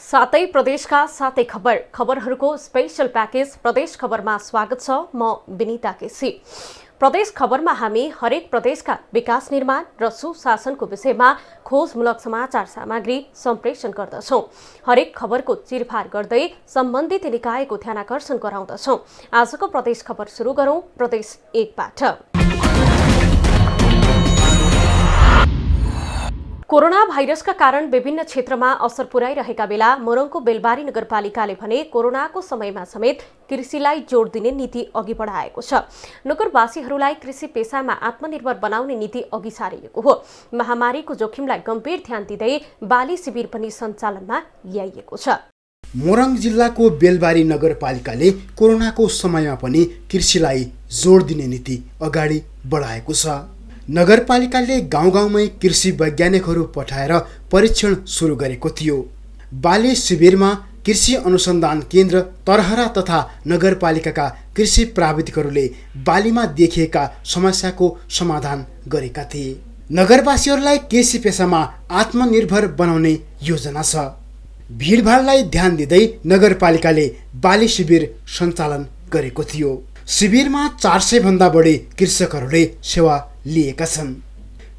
सातै प्रदेशका सातै खबरहरूको स्पेशल प्याकेज प्रदेश खबरमा स्वागत छ। म विनिता केसी। प्रदेश खबरमा हामी हरेक प्रदेशका विकास निर्माण र सुशासनको विषयमा खोजमूलक समाचार सामग्री सम्प्रेषण गर्दछौं। हरेक खबरको चिरफार गर्दै सम्बन्धित निकायको ध्यानाकर्षण गराउँदछौं। आजको प्रदेश खबर सुरु गरौं प्रदेश 1 बाट। कोरोना भाइरसका कारण विभिन्न क्षेत्रमा असर पुर्याइरहेका बेला मोरङको बेलबारी नगरपालिकाले भने कोरोनाको समयमा समेत कृषिलाई जोड दिने नीति अघि बढाएको छ। नगरवासीहरूलाई कृषि पेसामा आत्मनिर्भर बनाउने नीति अघि सारिएको हो। महामारीको जोखिमलाई गम्भीर ध्यान दिँदै बाली शिविर पनि सञ्चालनमा ल्याइएको छ। मोरङ जिल्लाको बेलबारी नगरपालिकाले कोरोनाको समयमा पनि कृषिलाई जोड दिने नीति अगाडि बढाएको छ। नगरपालिकाले गाउँ-गाउँमै कृषि वैज्ञानिकहरू पठाएर परीक्षण सुरु गरेको थियो। बाली शिविरमा कृषि अनुसन्धान केन्द्र तरहरा तथा नगरपालिकाका कृषि प्राविधिकहरूले बालीमा देखिएका समस्याको समाधान गरेका थिए। नगरवासीहरूलाई कृषि पेसामा आत्मनिर्भर बनाउने योजना छ। भिडभाडलाई ध्यान दिँदै नगरपालिकाले बाली शिविर सञ्चालन गरेको थियो। शिविरमा 400 भन्दा बढी कृषकहरूले सेवा लिएका छन्।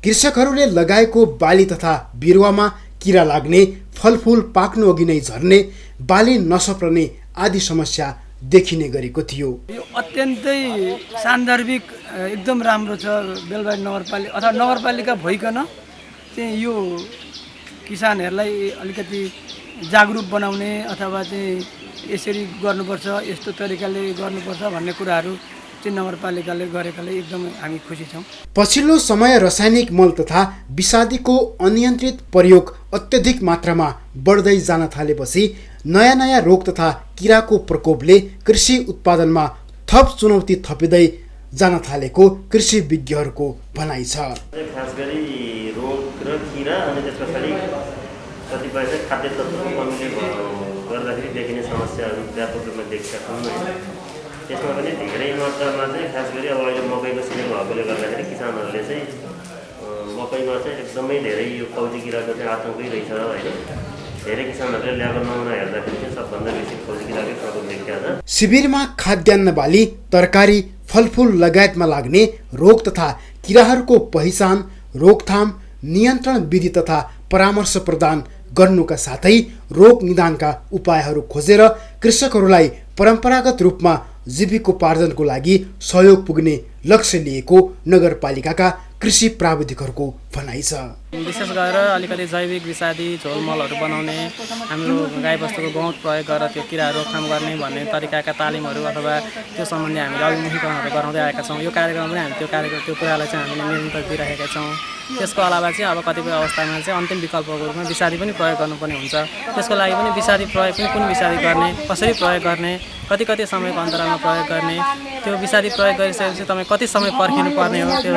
कृषकहरूले लगाएको बाली तथा बिरुवामा किरा लाग्ने, फलफुल पाक्नु अघि नै झर्ने, बाली नसप्ने आदि समस्या देखिने गरेको थियो। यो अत्यन्तै सान्दर्भिक एकदम राम्रो छ। बेलबारी नगरपालिका अथवा नगरपालिका भइकन चाहिँ यो किसानहरूलाई अलिकति जागरुक बनाउने अथवा चाहिँ यसरी गर्नुपर्छ, यस्तो तरिकाले गर्नुपर्छ भन्ने कुराहरू चाहिँ नगरपालिकाले गरेकाले एकदम हामी खुसी छौँ। पछिल्लो समय रासायनिक मल तथा विषादीको अनियन्त्रित प्रयोग अत्यधिक मात्रामा बढ्दै जान थालेपछि नयाँ रोग तथा किराको प्रकोपले कृषि उत्पादनमा थप चुनौती थपिँदै जान थालेको कृषि विज्ञहरूको भनाइ छ। खास गरी रोग र किरा अनि त्यसपछि कतिपय खाद्य तत्त्वको कमीले गर्दाखेरि देखिने समस्याहरू व्यापक रूपमा देखिएका छौँ। त्यसमा पनि धेरै मात्रामा चाहिँ खास गरी अब अहिले मकैको सिजन भएकोले गर्दाखेरि किसानहरूले चाहिँ मकैमा चाहिँ एकदमै धेरै यो फौजी किराको चाहिँ आतङ्कै रहेछ होइन। धेरै किसानहरूले ल्याएको नमुना हेर्दाखेरि चाहिँ सबभन्दा बेसी फौजी किराकै प्रकोप देखिएको छ। शिविरमा खाद्यान्न बाली, तरकारी, फलफुल लगायतमा लाग्ने रोग तथा किराहरूको पहिचान, रोकथाम, नियन्त्रण विधि तथा परामर्श प्रदान गर्नुका साथै रोग निदानका उपायहरू खोजेर कृषकहरूलाई परम्परागत रूपमा जीविकोपार्जनको लागि सहयोग पुग्ने लक्ष्य लिएको नगरपालिकाका कृषि प्राविधिकहरूको भनाइ छ। विशेष गरेर अलिकति जैविक विषादी झोलमलहरू बनाउने, हाम्रो गाईबस्तुको गहुँत प्रयोग गरेर त्यो किराहरू रोकथाम गर्ने भन्ने तरिकाका तालिमहरू अथवा त्यो सम्बन्धी हामीले अभिमुखीकरणहरू गराउँदै आएका छौँ। यो कार्यक्रम पनि हामी त्यो कुरालाई चाहिँ हामीले निरन्तर दिइरहेका छौँ। त्यसको अलावा चाहिँ अब कतिपय अवस्थामा चाहिँ अन्तिम विकल्पको रूपमा विषादी पनि प्रयोग गर्नुपर्ने हुन्छ। त्यसको लागि पनि विषादी प्रयोग पनि कुन विषादी गर्ने, कसरी प्रयोग गर्ने, कति समयको अन्तरालमा प्रयोग गर्ने, त्यो विषादी प्रयोग गरिसकेपछि तपाईँ कति समय पर्खिनु पर्ने हो त्यो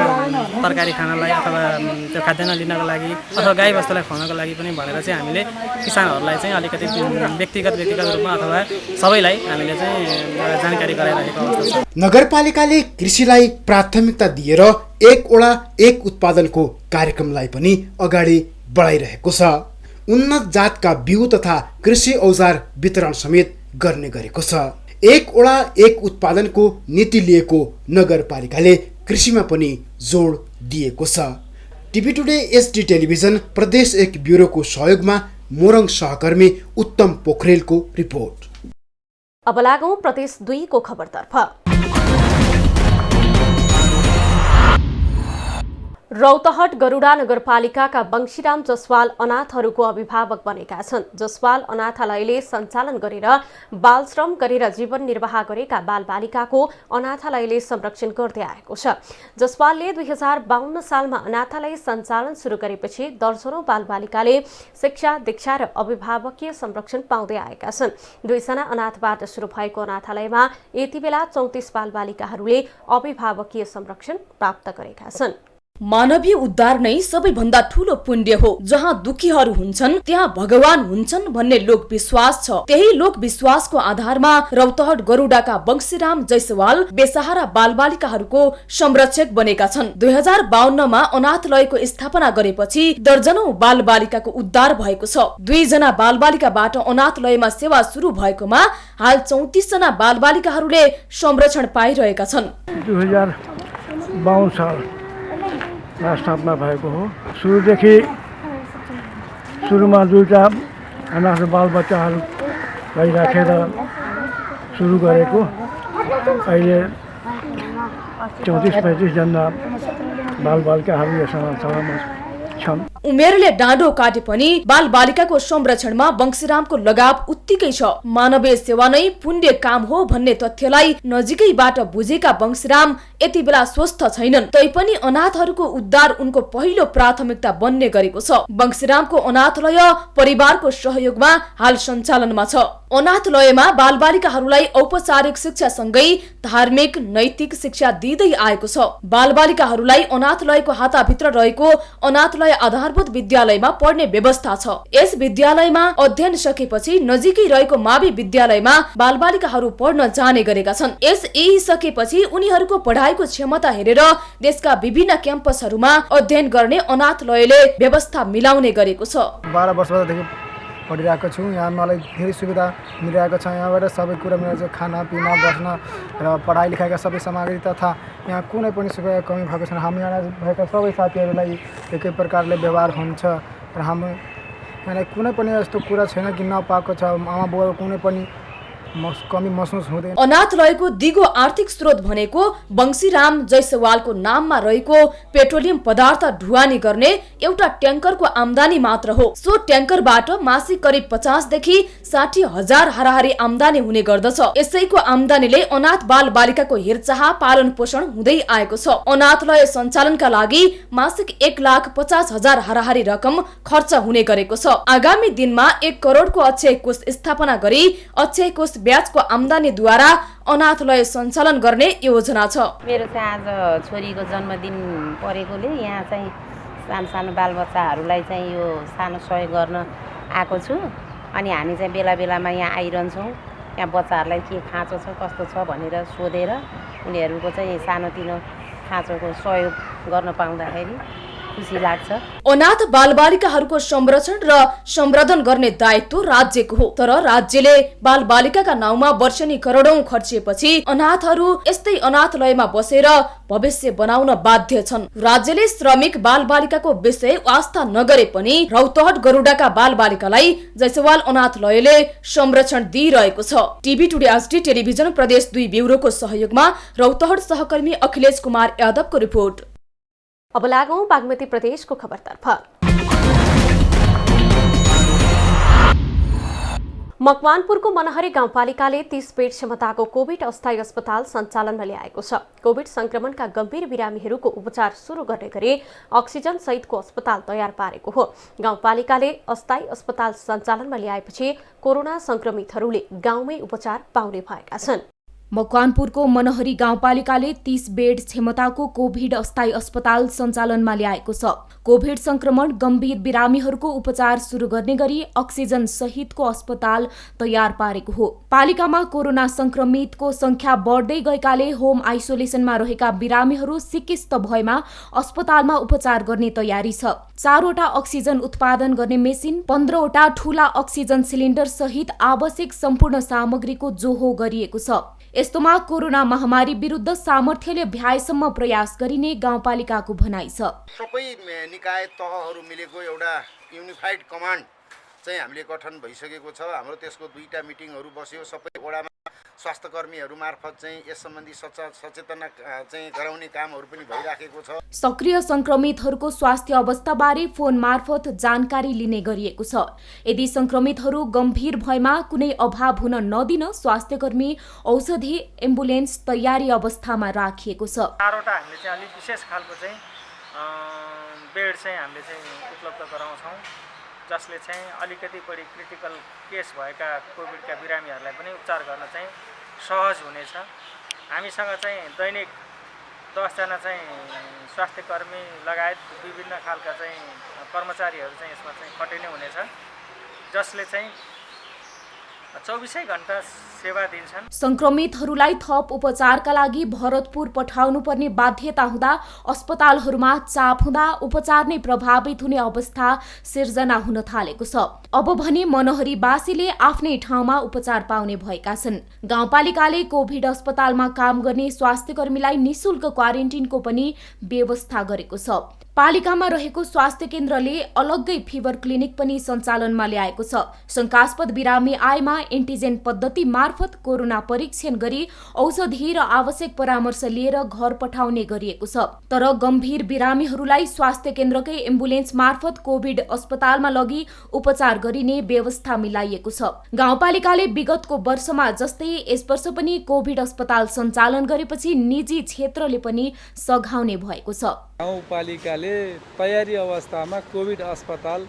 तरकारी खानलाई अथवा त्यो खाद्यान्न लिनको लागि अथवा गाईबस्तुलाई खुवाउनको लागि पनि भनेर चाहिँ हामीले किसानहरूलाई चाहिँ अलिकति व्यक्तिगत रूपमा अथवा सबैलाई हामीले चाहिँ जानकारी गराइरहेको अवस्था छ। नगरपालिकाले कृषिलाई प्राथमिकता दिएर एक ओडा एक उत्पादनको कार्यक्रमलाई पनि अगाडि बढाइरहेको छ। उन्नत जातका बिउ तथा कृषि औजार वितरण समेत गर्ने गरेको छ। एक ओडा एक उत्पादनको नीति लिएको नगरपालिकाले कृषिमा पनि जोड दिएको छ। टिभी टुडे एचडी टेलिभिजन प्रदेश 1 ब्युरोको सहयोगमा मोरङ सहकर्मी उत्तम पोखरेलको रिपोर्ट। अब लागौं प्रदेश 2 को खबरतर्फ। रौतहट गरुडा नगरपालिकाका बंशीराम जसवाल अनाथहरूको अभिभावक बनेका छन्। जसवाल अनाथालयले सञ्चालन गरेर बालश्रम गरेर जीवन निर्वाह गरेका बालबालिकाको अनाथालयले संरक्षण गर्दै आएको छ। जसवालले 2052 सालमा अनाथालय सञ्चालन सुरु गरेपछि दर्जनौं बालबालिकाले शिक्षा, दीक्षा र अभिभावकीय संरक्षण पाउँदै आएका छन्। 2 जना अनाथबाट सुरु भएको अनाथालयमा यति बेला 34 बालबालिकाहरूले अभिभावकीय संरक्षण प्राप्त गरेका छन्। मानवीय उद्धार नै सबैभन्दा ठूलो पुण्य हो। जहाँ दुखीहरू हुन्छन् त्यहाँ भगवान हुन्छन् भन्ने लोक विश्वास छ। त्यही लोक विश्वासको आधारमा रौतहट गरुडाका बंशीराम जैसवाल बेसहारा बालबालिकाहरूको संरक्षक बनेका छन्। 2052 मा अनाथलयको स्थापना गरेपछि दर्जनौं बालबालिकाको उद्धार भएको छ। 2 जना बालबालिकाबाट अनाथलयमा सेवा सुरु भएकोमा हाल 34 जना बालबालिकाहरूले संरक्षण पाइरहेका छन्। 2052 साल स्थापना भएको हो। सुरुमा 2टा अनाथ बालबच्चाहरूलाई राखेर सुरु गरेको। अहिले 34-35 जना बालबालिकाहरू यस अनाथलयमा छन्। उमेरले डाँडो काटे पनि बालबालिकाको संरक्षणमा बंशीरामको लगाव उत्तिकै छ। मानवीय सेवा नै पुण्य काम हो भन्ने तथ्यलाई नजिकैबाट बुझेका बंशीराम यति बेला स्वस्थ छैनन्। तैपनि अनाथहरूको उद्धार उनको पहिलो प्राथमिकता बन्ने गरेको छ। बंशीरामको अनाथलय परिवारको सहयोगमा हाल सञ्चालनमा छ। अनाथलयमा बालबालिकाहरूलाई औपचारिक शिक्षा सँगै धार्मिक नैतिक शिक्षा दिँदै आएको छ। बालबालिकाहरूलाई अनाथलयको हाताभित्र रहेको अनाथलय आधारभूत विद्यालयमा पढ्ने व्यवस्था छ। यस विद्यालयमा अध्ययन सकेपछि नजिकै रहेको मावि विद्यालयमा बालबालिकाहरू पढ्न जाने गरेका छन्। यस सकेपछि उनीहरूको पढाइको क्षमता हेरेर देशका विभिन्न क्याम्पसहरूमा अध्ययन गर्ने अनाथलयले व्यवस्था मिलाउने गरेको छ। 12 वर्षदेखि पढिरहेको छु। यहाँ मलाई धेरै सुविधा मिलिरहेको छ। यहाँबाट सबै कुरा मिलेको छ। खाना पिना बस्न र पढाइ लेखाइका सबै सामग्री तथा यहाँ कुनै पनि सुविधा कमी भएको छैन। हामी यहाँ भएका सबै साथीहरूलाई एकै प्रकारले व्यवहार हुन्छ र हामी यहाँ कुनै पनि यस्तो कुरा छैन कि नपाएको छ। आमा बुबाको कुनै पनि कमी महसुस हुँदैन। अनाथलयको दिगो आर्थिक स्रोत भनेको बंशीराम जैसवालको नाममा रहेको पेट्रोलियम पदार्थ ढुवानी गर्ने एउटा ट्याङ्करको आमदानी मात्र हो। सो ट्याङ्करबाट मासिक करिब 50 देखि 60 हजार हाराहारी आमदानी हुने गर्दछ। यसैको आमदानीले अनाथ बाल बालिकाको हेरचाह पालन पोषण हुँदै आएको छ। अनाथलय सञ्चालनका लागि मासिक 1,50,000 हाराहारी रकम खर्च हुने गरेको छ। आगामी दिनमा 1 करोडको अक्षय कोष स्थापना गरी अक्षय कोष ब्याजको आमदानीद्वारा अनाथलय सञ्चालन गर्ने योजना छ। मेरो चाहिँ आज छोरीको जन्मदिन परेकोले यहाँ चाहिँ सानो सानो बालबच्चाहरूलाई चाहिँ यो सानो सहयोग गर्न आएको छु। अनि हामी चाहिँ बेला बेलामा यहाँ आइरहन्छौँ। यहाँ बच्चाहरूलाई के खाँचो छ कस्तो छ भनेर सोधेर उनीहरूको चाहिँ सानोतिनो खाँचोको सहयोग गर्न पाउँदाखेरि खुसी लाग्छ। अनाथ बालबालिकाहरूको संरक्षण र सम्वर्धन गर्ने दायित्व राज्यको हो। तर राज्यले बालबालिकाका नाउँमा वर्षेनी करोडौं खर्चिएपछि अनाथहरू यस्तै अनाथलयमा बसेर भविष्य बनाउन बाध्य छन्। राज्यले श्रमिक बालबालिकाको विषय वास्ता नगरे पनि रौतहट गरुडाका बालबालिकालाई जैसवाल अनाथलयले संरक्षण दिइरहेको छ। टिभी टुडे एचडी टेलिभिजन प्रदेश 2 ब्युरोको सहयोगमा रौतहट सहकर्मी अखिलेश कुमार यादवको रिपोर्ट। अब लागौं बागमती प्रदेशको खबरतर्फ। मकवानपुरको मनहरी गाउँपालिकाले 30 बेड क्षमताको कोभिड अस्थायी अस्पताल सञ्चालनमा ल्याएको छ। कोभिड संक्रमणका गम्भीर बिरामीहरूको उपचार सुरु गर्ने गरी अक्सिजन सहितको अस्पताल तयार पारेको हो। गाउँपालिकाले अस्थायी अस्पताल सञ्चालनमा ल्याएपछि कोरोना संक्रमितहरूले गाउँमै उपचार पाउने भएका छन्। मकवानपुरको मनहरी गाउँपालिकाले 30 बेड क्षमताको कोभिड अस्थायी अस्पताल सञ्चालनमा ल्याएको छ। कोभिड संक्रमण गम्भीर बिरामीहरूको उपचार सुरु गर्ने गरी अक्सिजन सहितको अस्पताल तयार पारेको हो। पालिकामा कोरोना संक्रमितको संख्या बढ्दै गएकाले होम आइसोलेसनमा रहेका बिरामीहरू सिकिस्त भएमा अस्पतालमा उपचार गर्ने तयारी छ। 4 वटा अक्सिजन उत्पादन गर्ने मेसिन, 15 वटा ठूला अक्सिजन सिलिन्डर सहित आवश्यक सम्पूर्ण सामग्रीको जोहो गरिएको छ। यस्तोमा कोरोना महामारी विरुद्ध सामर्थ्यले भ्याएसम्म प्रयास गरिने गाउँपालिकाको भनाइ छ। सबै निकाय तहहरू मिलेको एउटा युनिफाइड कमान्ड चाहिँ हामीले गठन भइसकेको छ। हाम्रो त्यसको 2टा मिटिङहरू बस्यो। सबै वडामा स्वास्थ्य कर्मीहरू मार्फत चाहिँ यस सम्बन्धी सचेतना चाहिँ गराउने कामहरू पनि भइराखेको छ। सक्रिय संक्रमितहरूको स्वास्थ्य अवस्थाबारे फोन मार्फत जानकारी लिने गरिएको छ। यदि संक्रमितहरू गम्भीर भएमा कुनै अभाव हुन नदिन स्वास्थ्यकर्मी, औषधि, एम्बुलेन्स तयारी अवस्थामा राखिएको छ। 4 वटा हामीले चाहिँ अलिक विशेष खालको चाहिँ बेड चाहिँ हामीले चाहिँ उपलब्ध गराउँछौँ, जसले चाहिँ अलिकति बढी क्रिटिकल केस भएका कोभिडका बिरामीहरूलाई पनि उपचार गर्न चाहिँ सहज हुनेछ। हामीसँग चाहिँ दैनिक 10 जना चाहिँ स्वास्थ्य कर्मी लगायत विभिन्न खालका चाहिँ कर्मचारीहरू चाहिँ यसमा चाहिँ खटिने हुनेछ, जसले चाहिँ 24 घण्टा सेवा दिन्छन्। संक्रमितहरूलाई थप उपचारका लागि भरतपुर पठाउनु पर्ने बाध्यता हुँदा अस्पतालहरूमा चाप हुँदा उपचार नै प्रभावित हुने अवस्था सिर्जना हुन थालेको छ। अब भने मनहरीवासीले आफ्नै ठाउँमा उपचार पाउने भएका छन्। गाउँपालिकाले कोभिड अस्पतालमा काम गर्ने स्वास्थ्य कर्मीलाई निशुल्क क्वारेन्टिनको पनि व्यवस्था गरेको छ। पालिकामा रहेको स्वास्थ्य केन्द्रले अलग्गै फिभर क्लिनिक पनि सञ्चालनमा ल्याएको छ। शंकास्पद बिरामी आएमा एन्टिजेन पद्धति मार्फत कोरोना परीक्षण गरी औषधि र आवश्यक परामर्श लिएर घर पठाउने गरिएको छ। तर गम्भीर बिरामीहरूलाई स्वास्थ्य केन्द्रकै एम्बुलेन्स मार्फत कोभिड अस्पतालमा लगी उपचार गरिने व्यवस्था मिलाइएको छ। गाउँपालिकाले विगतको वर्षमा जस्तै यस वर्ष पनि कोभिड अस्पताल सञ्चालन गरेपछि निजी क्षेत्रले पनि सघाउने भएको छ। गाउँपालिकाले तयारी अवस्थामा कोभिड अस्पताल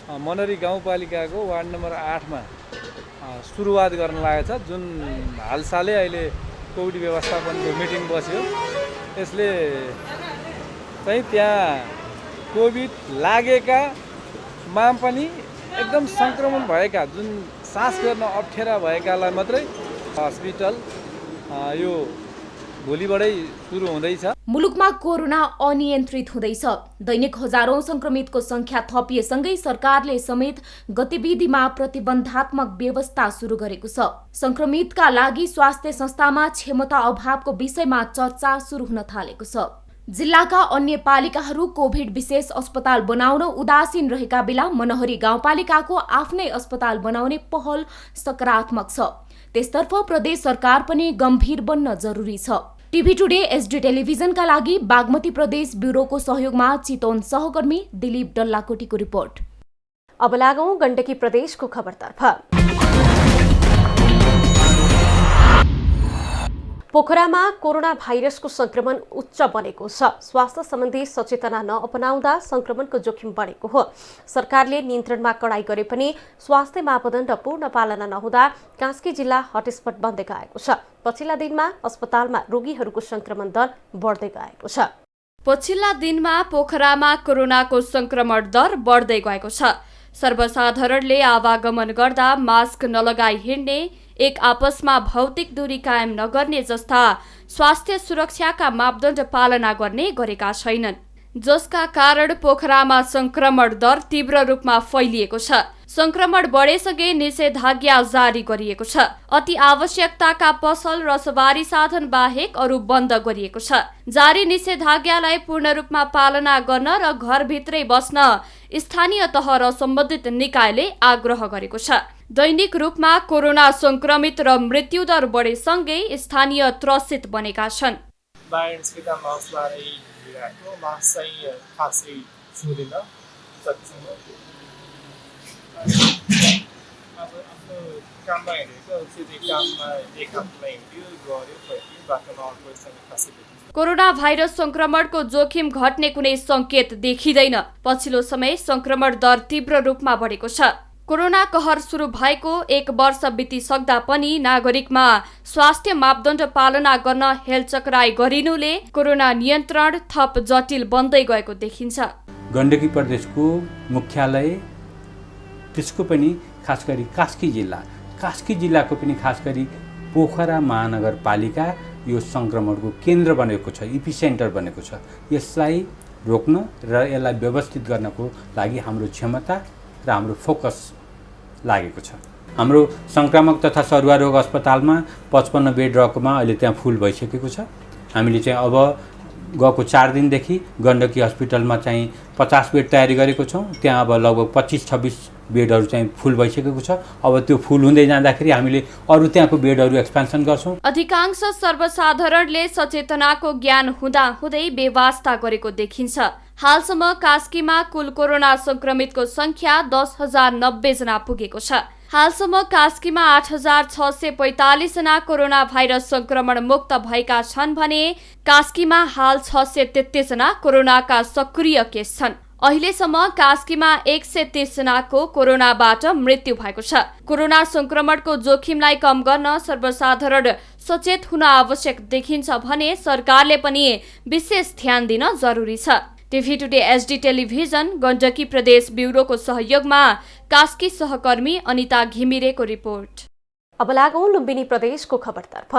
मनहरी गाउँपालिकाको वार्ड नम्बर 8 मा सुरुवात गर्न लागेको छ, जुन हालसालै अहिले कोभिड व्यवस्थापनको मिटिङ बस्यो। यसले चाहिँ त्यहाँ कोभिड लागेकामा पनि एकदम संक्रमण भएका, जुन सास फेर्न अप्ठ्यारा भएकालाई मात्रै हस्पिटल यो भोलिबाटै सुरु हुँदैछ। मुलुकमा कोरोना अनियन्त्रित हुँदैछ। दैनिक हजारौं संक्रमितको संख्या थपिएसँगै सरकारले समेत गतिविधिमा प्रतिबन्धात्मक व्यवस्था सुरु गरेको छ। संक्रमितका लागि स्वास्थ्य संस्थामा क्षमता अभावको विषयमा चर्चा सुरु हुन थालेको छ। जिल्लाका अन्य पालिकाहरू कोभिड विशेष अस्पताल बनाउन उदासीन रहेका बेला मनहरी गाउँपालिकाको आफ्नै अस्पताल बनाउने पहल सकारात्मक छ। त्यसतर्फ प्रदेश सरकार पनि गम्भीर बन्न जरुरी छ। टिभी टुडे एसडी टेलिभिजनका लागि बागमती प्रदेश ब्युरोको सहयोगमा चितवन सहकर्मी दिलीप डल्लाकोटीको रिपोर्ट। अब लागौं गण्डकी प्रदेशको खबरतर्फ। पोखरामा कोरोना भाइरसको संक्रमण उच्च बनेको छ। स्वास्थ्य सम्बन्धी सचेतना नअपनाउँदा संक्रमणको जोखिम बढेको हो। सरकारले नियन्त्रणमा कडाई गरे पनि स्वास्थ्य मापदण्ड पूर्ण पालना नहुँदा कास्की जिल्ला हटस्पट बन्दै गएको छ। पछिल्ला दिनमा अस्पतालमा रोगीहरूको संक्रमण दर बढ्दै गएको छ। पछिल्ला दिनमा पोखरामा कोरोनाको संक्रमण दर बढ्दै गएको छ। सर्वसाधारणले आवागमन गर्दा मास्क नलगाई हिँड्ने, एक आपसमा भौतिक दूरी कायम नगर्ने जस्ता स्वास्थ्य सुरक्षाका मापदण्ड पालना गर्ने गरेका छैनन्, जसका कारण पोखरामा संक्रमण दर तीव्र रूपमा फैलिएको छ। संक्रमण बढेसँगै निषेधाज्ञा जारी गरिएको छ। अति आवश्यकताका पसल र सवारी साधन बाहेक अरू बन्द गरिएको छ। जारी निषेधाज्ञालाई पूर्ण रूपमा पालना गर्न र घरभित्रै बस्न स्थानीय तह र सम्बन्धित निकायले आग्रह गरेको छ। दैनिक रूपमा कोरोना संक्रमित र मृत्युदर बढेसँगै स्थानीय त्रसित बनेका छन्। कोरोना भाइरस संक्रमणको जोखिम घट्ने कुनै संकेत देखिँदैन। पछिल्लो समय संक्रमण दर तीव्र रूपमा बढेको छ। कोरोना कहर सुरु भएको 1 वर्ष बितिसक्दा पनि नागरिकमा स्वास्थ्य मापदण्ड पालना गर्न हेलचक्राई गरिनुले कोरोना नियन्त्रण थप जटिल बन्दै गएको देखिन्छ। गण्डकी प्रदेशको मुख्यालय, त्यसको पनि खास गरी कास्की जिल्लाको पनि खास गरी पोखरा महानगरपालिका यो संक्रमणको केन्द्र बनेको छ, इपिसेन्टर बनेको छ। यसलाई रोक्न र यसलाई व्यवस्थित गर्नको लागि हाम्रो क्षमता र हाम्रो फोकस लागेको छ। हाम्रो संक्रामक तथा सरुवा रोग अस्पतालमा 55 बेड रहेकोमा अहिले त्यहाँ फुल भइसकेको छ। हामीले चाहिँ अब गएको 4 दिनदेखि गण्डकी हस्पिटलमा चाहिँ 50 बेड तयारी गरेको छौँ। त्यहाँ अब लगभग 25-26 बेडहरू चाहिँ फुल भइसकेको छ। अब त्यो फुल हुँदै जाँदाखेरि हामीले अरू त्यहाँको बेडहरू एक्सपेन्सन गर्छौँ। अधिकांश सर्वसाधारणले सचेतनाको ज्ञान हुँदाहुँदै बेवास्ता गरेको देखिन्छ। हालसम्म कास्कीमा कुल कोरोना संक्रमितको संख्या 10,090 जना पुगेको छ। हालसम्म कास्कीमा 8,645 जना कोरोना भाइरस संक्रमण मुक्त भएका छन् भने कास्कीमा हाल 633 जना कोरोनाका सक्रिय केस छन्। अहिलेसम्म कास्कीमा 130 जनाको कोरोनाबाट मृत्यु भएको छ। कोरोना संक्रमणको जोखिमलाई कम गर्न सर्वसाधारण सचेत हुन आवश्यक देखिन्छ भने सरकारले पनि विशेष ध्यान दिन जरुरी छ। TV today HD television Gandaki प्रदेश ब्युरोको सहयोगमा कास्की सहकर्मी अनिता घिमिरेको रिपोर्ट। अब लागौं लुम्बिनी प्रदेशको खबरतर्फ।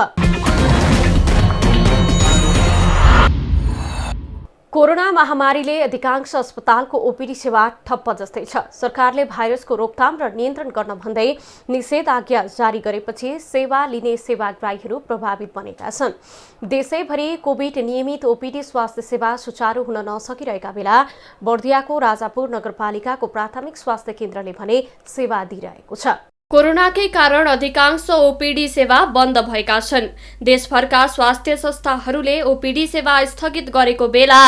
कोरोना महामारीले अधिकांश अस्पतालको ओपीडी सेवा ठप्प जस्तै छ। सरकारले भाइरसको रोकथाम र नियन्त्रण गर्न भन्दै निषेधाज्ञा जारी गरेपछि सेवा लिने सेवाग्राहीहरू प्रभावित बनेका छन्। देशैभरि कोभिड नियमित ओपीडी स्वास्थ्य सेवा सुचारू हुन नसकिरहेका बेला बर्दियाको राजापुर नगरपालिकाको प्राथमिक स्वास्थ्य केन्द्रले भने सेवा दिइरहेको छ। कोरोनाकै कारण अधिकांश ओपीडी सेवा बन्द भएका छन्। देशभरका स्वास्थ्य संस्थाहरूले ओपीडी सेवा स्थगित गरेको बेला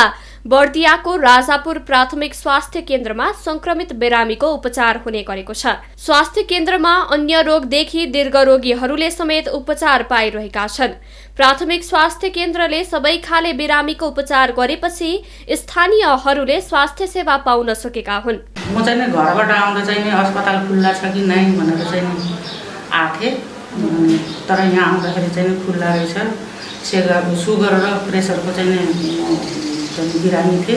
बर्दियाको राजापुर प्राथमिक स्वास्थ्य केन्द्रमा संक्रमित बिरामीको उपचार हुने गरेको छ। स्वास्थ्य केन्द्रमा अन्य रोगदेखि दीर्घ रोगीहरूले समेत उपचार पाइरहेका छन्। प्राथमिक स्वास्थ्य केन्द्रले सबै खाले बिरामीको उपचार गरेपछि स्थानीयहरूले स्वास्थ्य सेवा पाउन सकेका हुन्। म चाहिँ घरबाट आउँदा चाहिँ अस्पताल खुल्ला छ कि नै भनेर चाहिँ आथे, तर यहाँ आउँदाखेरि चाहिँ खुल्ला रहेछ। सुगर र प्रेसरको चाहिँ बिरामी थिए।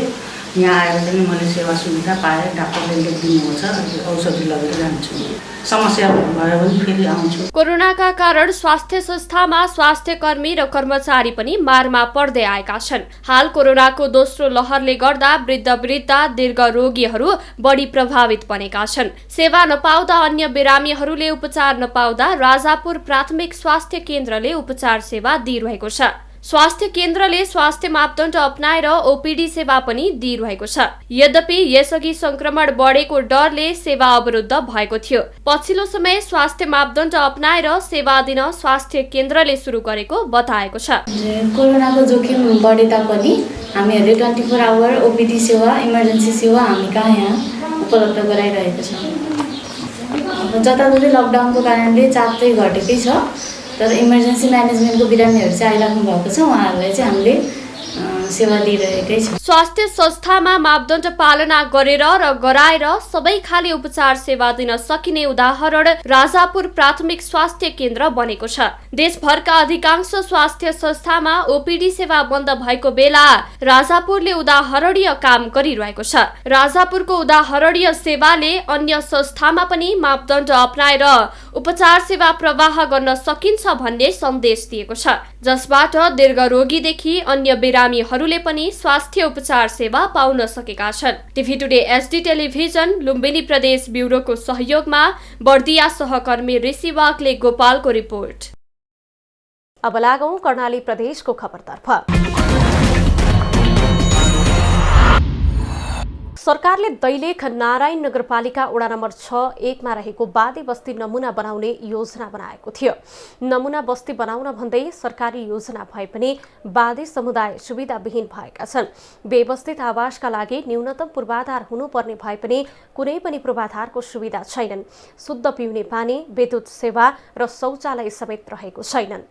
यहाँ आएर चाहिँ मैले सेवा सुविधा पाएँ। डाक्टरले लेखिदिनु छ, औषधि लगेर जान्छु। समस्या भयो भने फेरि आउँछु। कोरोनाका कारण स्वास्थ्य संस्थामा स्वास्थ्य कर्मी र कर्मचारी पनि मारमा पर्दै आएका छन्। हाल कोरोनाको दोस्रो लहरले गर्दा वृद्ध दीर्घ रोगीहरू बढी प्रभावित बनेका छन्। सेवा नपाउँदा अन्य बिरामीहरूले उपचार नपाउँदा राजापुर प्राथमिक स्वास्थ्य केन्द्रले उपचार सेवा दिइरहेको छ। स्वास्थ्य केन्द्रले स्वास्थ्य मापदण्ड अपनाएर ओपीडी सेवा पनि दिइरहेको छ। यद्यपि यसअघि संक्रमण बढेको डरले सेवा अवरुद्ध भएको थियो। पछिल्लो समय स्वास्थ्य मापदण्ड अपनाएर सेवा दिन स्वास्थ्य केन्द्रले सुरु गरेको बताएको छ। कोरोनाको जोखिम बढे तापनि हामीहरूले 24 आवर ओपीडी सेवा, इमर्जेन्सी सेवा हामी कहाँ यहाँ उपलब्ध गराइरहेको छौँ। जताततै लकडाउनको कारणले चाप चाहिँ घटेकै छ, तर इमर्जेन्सी म्यानेजमेन्टको बिरामीहरू चाहिँ आइराख्नु भएको छ। उहाँहरूलाई चाहिँ हामीले सेवा दिइरहेकै छ। स्वास्थ्य संस्थामा मापदण्ड पालना गरेर र गराएर सबै खाले उपचार सेवा दिन सकिने उदाहरण राजापुर प्राथमिक स्वास्थ्य केन्द्र बनेको छ। देशभरका अधिकांश स्वास्थ्य संस्थामा ओपीडी सेवा बन्द भएको बेला राजापुरले उदाहरणीय काम गरिरहेको छ। राजापुरको उदाहरणीय सेवाले अन्य संस्थामा पनि मापदण्ड अपनाएर उपचार सेवा प्रवाह गर्न सकिन्छ भन्ने सन्देश दिएको छ, जसबाट दीर्घ रोगीदेखि अन्य बिरामीहरूले पनि स्वास्थ्य उपचार सेवा पाउन सकेका छन्। TV today HD television Lumbini प्रदेश ब्युरोको सहयोगमा बर्दिया सहकर्मी ऋषि वाग्ले गोपालको रिपोर्ट। अब लागौं कर्णाली प्रदेशको खबरतर्फ। सरकारले दैलेख नारायण नगरपालिका वडा नम्बर 6-1 मा रहेको बादी बस्ती नमुना बनाउने योजना बनाएको थियो। नमुना बस्ती बनाउन भन्दै सरकारी योजना भए पनि बादी समुदाय सुविधाविहीन भएका छन्। व्यवस्थित आवासका लागि न्यूनतम पूर्वाधार हुनुपर्ने भए पनि कुनै पनि पूर्वाधारको सुविधा छैनन्। शुद्ध पिउने पानी, विद्युत सेवा र शौचालय समेत रहेको छैनन्।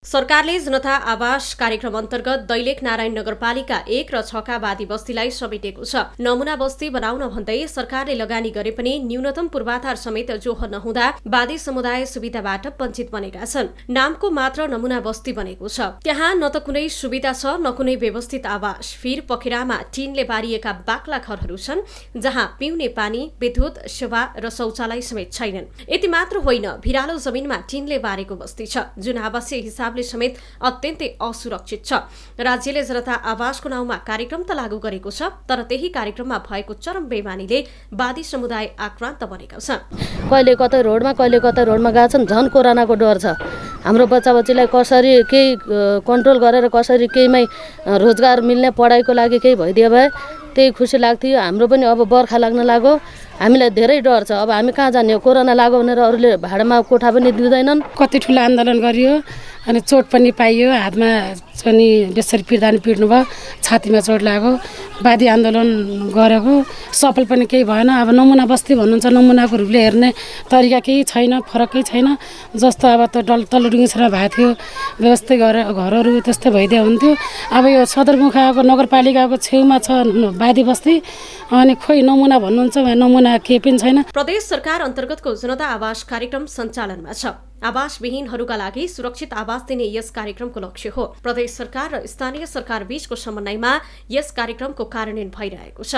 सरकारले जनता आवास कार्यक्रम अन्तर्गत दैलेख नारायण नगरपालिका 1 र 6 का बादी बस्तीलाई समेटेको छ। नमुना बस्ती बनाउन भन्दै सरकारले लगानी गरे पनि न्यूनतम पूर्वाधार समेत जोह नहुँदा बादी समुदाय सुविधाबाट वञ्चित बनेका छन्। नामको मात्र नमुना बस्ती बनेको छ, त्यहाँ न त कुनै सुविधा छ न कुनै व्यवस्थित आवास। फिर पखेरामा टिनले बारिएका बाक्ला घरहरू छन् जहाँ पिउने पानी, विद्युत सेवा र शौचालय समेत छैनन्। यति मात्र होइन, भिरालो जमिनमा टिनले बारेको बस्ती छ जुन आवासीय हिसाबले समेत अत्यन्तै असुरक्षित छ। राज्यले जनता आवासको नाउँमा कार्यक्रम त लागू गरेको छ, तर त्यही कार्यक्रममा भएको चरम बेइमानीले बादी समुदाय आक्रान्त बनेका छन्। कहिले कतै रोडमा गएका छन्। झन् कोरोनाको डर छ। हाम्रो बच्चाबच्चीलाई कसरी केही कन्ट्रोल गरेर कसरी केहीमै रोजगार मिल्ने, पढाइको लागि केही भइदियो भए त्यही खुसी लाग्थ्यो। हाम्रो पनि अब बर्खा लाग्न लाग्यो, हामीलाई धेरै डर छ। अब हामी कहाँ जाने? कोरोना लाग्यो भनेर अरूले भाडामा कोठा पनि दिँदैनन्। कति ठुलो आन्दोलन गरियो अनि चोट पनि पाइयो, हातमा पनि बेसरी पिट्नु भयो, छातीमा चोट लाग्यो। वादी आन्दोलन गरेको सफल पनि केही भएन। अब नमुना बस्ती भन्नुहुन्छ, नमुनाको रूपले हेर्ने तरिका केही छैन, फरकै छैन। जस्तो अब त तल्लो डुङ्गेसमा भएको थियो व्यवस्थित घरहरू त्यस्तै भइदियो हुन्थ्यो। अब यो सदरमुकाको नगरपालिकाको छेउमा छ वादी बस्ती, अनि खोइ नमुना भन्नुहुन्छ, नमुना केही पनि छैन। प्रदेश सरकार अन्तर्गतको जनता आवास कार्यक्रम सञ्चालनमा छ। आवासविहीनहरूका लागि सुरक्षित आवास दिने यस कार्यक्रमको लक्ष्य हो। प्रदेश सरकार र स्थानीय सरकार बीचको समन्वयमा यस कार्यक्रमको कार्यान्वयन भइरहेको छ।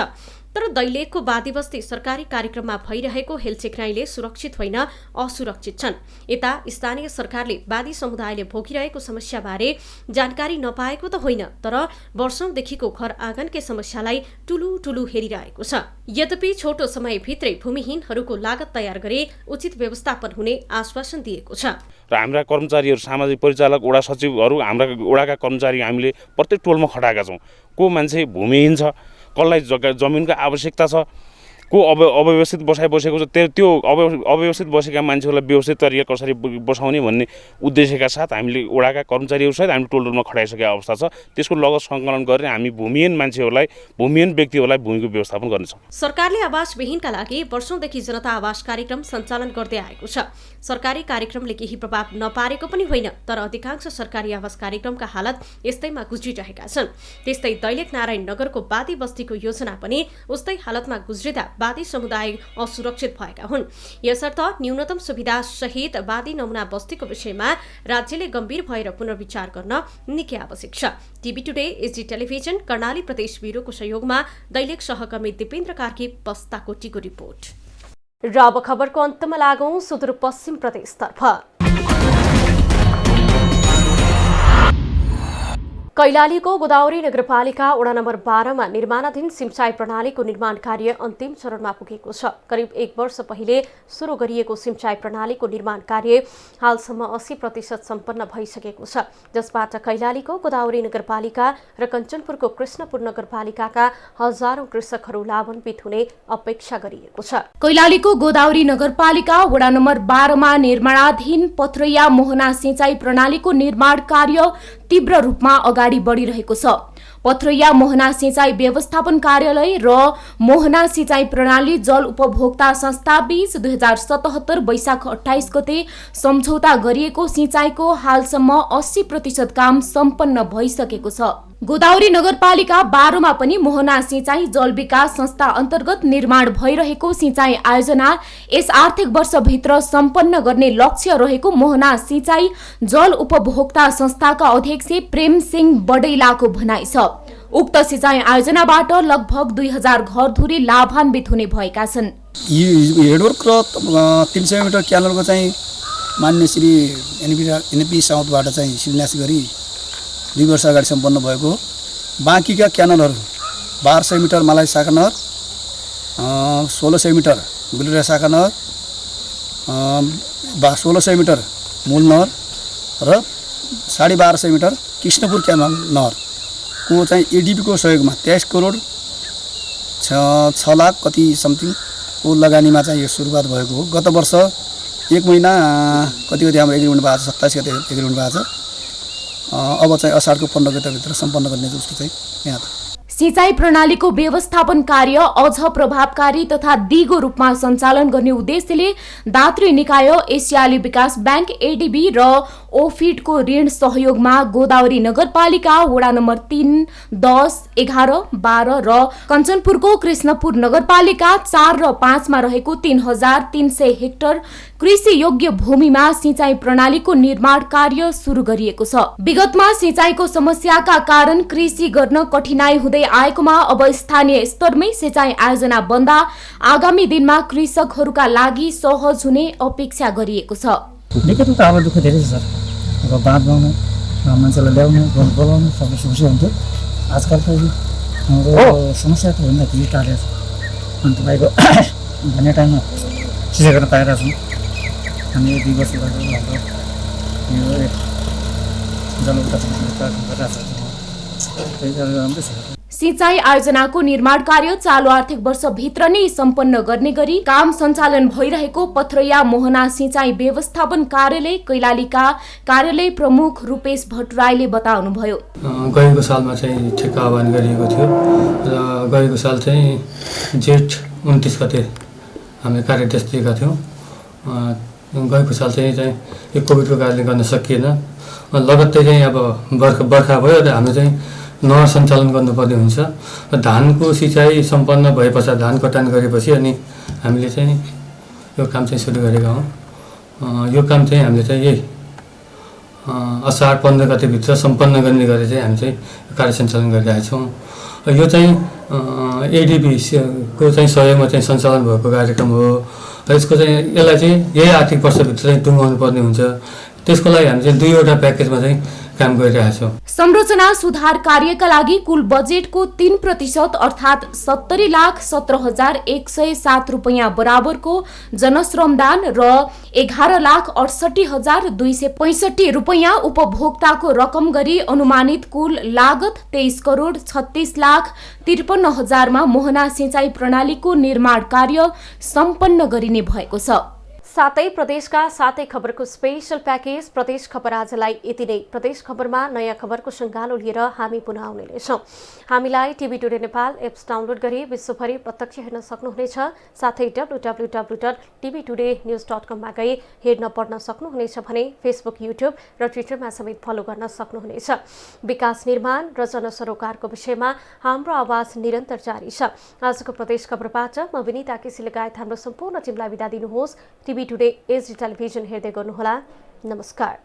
तर दैलेखको बादी बस्ती सरकारी कार्यक्रममा भइरहेको हेलचेक्राइले सुरक्षित होइन, असुरक्षित छन्। यता स्थानीय सरकारले बादी समुदायले भोगिरहेको समस्याबारे जानकारी नपाएको त होइन, तर वर्षौंदेखिको घर आँगनकै समस्यालाई टुलु हेरिरहेको छ। यद्यपि छोटो समयभित्रै भूमिहीनहरूको लागत तयार गरे उचित व्यवस्थापन हुने आश्वासन दिएको छ। र हाम्रा कर्मचारीहरू, सामाजिक परिचालक, वडा सचिवहरू, हाम्रा वडाका कर्मचारी हामीले प्रत्येक टोलमा खटाएका छौँ। को मान्छे भूमिहीन छ, कसलाई जमिनको आवश्यकता छ, को अव्यवस्थित बसेको छ, त्यो अव्यवस्थित बसेका मान्छेहरूलाई व्यवस्थित तरिका कसरी बसाउने भन्ने उद्देश्यका साथ हामीले वडाका कर्मचारीहरूसहित हामीले टोलमा खटाइसकेका अवस्था छ। त्यसको लगत सङ्कलन गरेर हामी भूमिहीन मान्छेहरूलाई, भूमिहीन व्यक्तिहरूलाई भूमिको व्यवस्थापन गर्नेछौँ। सरकारले आवासविहीनका लागि वर्षौंदेखि जनता आवास कार्यक्रम सञ्चालन गर्दै आएको छ। सरकारी कार्यक्रमले केही प्रभाव नपारेको पनि होइन, तर अधिकांश सरकारी आवास कार्यक्रमका हालत यस्तैमा गुज्रिरहेका छन्। त्यस्तै दैलेख नारायण नगरको बादी बस्तीको योजना पनि उस्तै हालतमा गुज्रिँदा बादी समुदाय असुरक्षित भएका हुन्। यसर्थ न्यूनतम सुविधा सहित बादी नमुना बस्तीको विषयमा राज्यले गम्भीर भएर पुनर्विचार गर्न निकै आवश्यक छ। TV today, SD television, Karnali प्रदेश ब्युरोको सहयोगमा दैलेख सहकर्मी दिपेन्द्र कार्की, बस्ताकोटीको रिपोर्ट। र अब खबरको अन्तमा लागौं सुदूरपश्चिम प्रदेशतर्फ। कैलालीको गोदावरी नगरपालिका वडा नम्बर 12 मा निर्माणाधीन सिंचाई प्रणालीको निर्माण कार्य अन्तिम चरणमा पुगेको छ। करिब 1 वर्ष पहिले सुरु गरिएको सिंचाई प्रणालीको निर्माण कार्य हालसम्म 80% सम्पन्न भइसकेको छ, जसबाट कैलालीको गोदावरी नगरपालिका र कञ्चनपुरको कृष्णपुर नगरपालिकाका हजारौं कृषकहरू लाभान्वित हुने अपेक्षा गरिएको छ। कैलालीको गोदावरी नगरपालिका वडा नम्बर 12 मा निर्माणाधीन पथरैया मोहना सिंचाई प्रणालीको निर्माण कार्य तीव्र रूपमा अगाडि बढिरहेको छ। पथरैया मोहना सिंचाई व्यवस्थापन कार्यालय र मोहना सिंचाई प्रणाली जल उपभोक्ता संस्था बीच 2077 वैशाख 28 गते सम्झौता गरिएको सिंचाईको हालसम्म 80% काम सम्पन्न भइसकेको छ। गोदावरी नगरपालिका 12 मा पनि मोहना सिंचाई जल विकास संस्था अन्तर्गत निर्माण भइरहेको सिंचाई आयोजना यस आर्थिक वर्षभित्र सम्पन्न गर्ने लक्ष्य रहेको मोहना सिंचाई जल उपभोक्ता संस्थाका अध्यक्ष प्रेम सिंह बडैलाको भनाइ छ। उक्त सिंचाई आयोजनाबाट लगभग 2000 घरधुरी लाभान्वित हुने भएका छन्। हेडवर्क र 300 मिटर क्यानलको चाहिँ मान्य श्री एनपी साउथबाट चाहिँ शिलान्यास गरी 2 वर्ष अगाडि सम्पन्न भएको। बाँकीका क्यानलहरू 1200 मिटर मलाई शाखा नहर, 1600 मिटर गुलेरिया शाखा नहर, 1600 मिटर मूल नहर र 1250 मिटर कृष्णपुर क्यानल नहरको चाहिँ एडिपीको सहयोगमा 23 करोड 6 लाख कति समथिङको लगानीमा चाहिँ यो सुरुवात भएको हो। गत वर्ष 1 महिना कति हाम्रो एग्रिमेन्ट भएको छ, 27 गते एग्रिमेन्ट भएको छ। अब चाहिँ असाढको 15 गतेभित्र सम्पन्न गर्ने जस्तो चाहिँ यहाँ छ। सिंचाई प्रणालीको व्यवस्थापन कार्य अझ प्रभावकारी तथा दिगो रूपमा सञ्चालन गर्ने उद्देश्यले दात्री निकाय, एसियाली विकास बैंक, एडीबी र ओफिडको ऋण सहयोगमा गोदावरी नगरपालिका वडा नम्बर 3, 10, 11, 12 र कञ्चनपुरको कृष्णपुर नगरपालिका 4 र 5 मा रहेको 3300 हेक्टर कृषि योग्य भूमिमा सिंचाई प्रणालीको निर्माण कार्य सुरु गरिएको छ। विगतमा सिंचाईको समस्याका कारण कृषि गर्न कठिनाई हुँदै आएकोमा अब स्थानीय स्तरमै सिंचाई आयोजना बन्दा आगामी दिनमा कृषकहरूका लागि सहज हुने अपेक्षा गरिएको छ। निकै त अब दुःख धेरै छ सर। अब बाँध बनाउनु, मान्छेलाई ल्याउनु, बोलाउनु सबै समस्या हुन्थ्यो। आजकल त हाम्रो समस्या त भन्दा केही टाढा छ। अनि तपाईँको भन्ने टाइममा सिँचाइ गर्न पाइरहेको छौँ। हामी 2 वर्ष हाम्रो यो जलविद्युत गरिरहेको छ। सिंचाई आयोजनाको निर्माण कार्य चालु आर्थिक वर्षभित्र नै सम्पन्न गर्ने गरी काम सञ्चालन भइरहेको पथरैया मोहना सिंचाई व्यवस्थापन कार्यालय कैलालीका कार्यालय प्रमुख रूपेश भट्टराईले बताउनुभयो। गएको सालमा चाहिँ ठेक्का आह्वान गरिएको थियो र गएको साल चाहिँ जेठ 29 गते हामीले कार्यादेश दिएका थियौँ। गएको साल चाहिँ यो कोभिडको कारणले गर्न सकिएन। लगत्तै चाहिँ अब बर्खा भयो र हामीले चाहिँ नहर सञ्चालन गर्नुपर्ने हुन्छ। धानको सिँचाइ सम्पन्न भए पश्चात धान कटान गरेपछि अनि हामीले चाहिँ यो काम चाहिँ सुरु गरेका हौँ। यो काम चाहिँ हामीले चाहिँ यही असार 15 गतेभित्र सम्पन्न गर्ने गरी चाहिँ हामी चाहिँ कार्य सञ्चालन गरिरहेका छौँ। यो चाहिँ एडिबीको चाहिँ सहयोगमा चाहिँ सञ्चालन भएको कार्यक्रम हो। यसको चाहिँ यसलाई चाहिँ यही आर्थिक वर्षभित्र चाहिँ टुङ्गाउनु पर्ने हुन्छ। त्यसको लागि हामी चाहिँ 2वटा प्याकेजमा चाहिँ काम गरिरहेका छौँ। संरचना सुधार कार्यका लागि कुल बजेटको 3% अर्थात् 70,17,107 रुपैयाँ बराबरको जनश्रमदान र 11,68,265 रुपैयाँ उपभोक्ताको रकम गरी अनुमानित कुल लागत 23,36,53,000मा मोहना सिंचाई प्रणालीको निर्माण कार्य सम्पन्न गरिने भएको छ। साथै प्रदेशका सातै खबरको स्पेशल प्याकेज प्रदेश खबर आजलाई यति नै। प्रदेश खबरमा नयाँ खबरको सङ्गालो लिएर हामी पुनः आउने नै छौँ। हामीलाई TV today Nepal apps download गरी विश्वभरि प्रत्यक्ष हेर्न सक्नुहुनेछ। साथै www.tvtoday.news.com मा गई हेर्न पढ्न सक्नुहुनेछ भने फेसबुक, युट्युब र ट्विटरमा समेत फलो गर्न सक्नुहुनेछ। विकास निर्माण र जनसरोकारको विषयमा हाम्रो आवाज निरन्तर जारी छ। आजको प्रदेश खबरबाट म विनिता केसी लगायत हाम्रो सम्पूर्ण टिमलाई बिदा दिनुहोस्। टिभी टुडे एचडी टेलिभिजन हेर्दै गर्नुहोला। नमस्कार।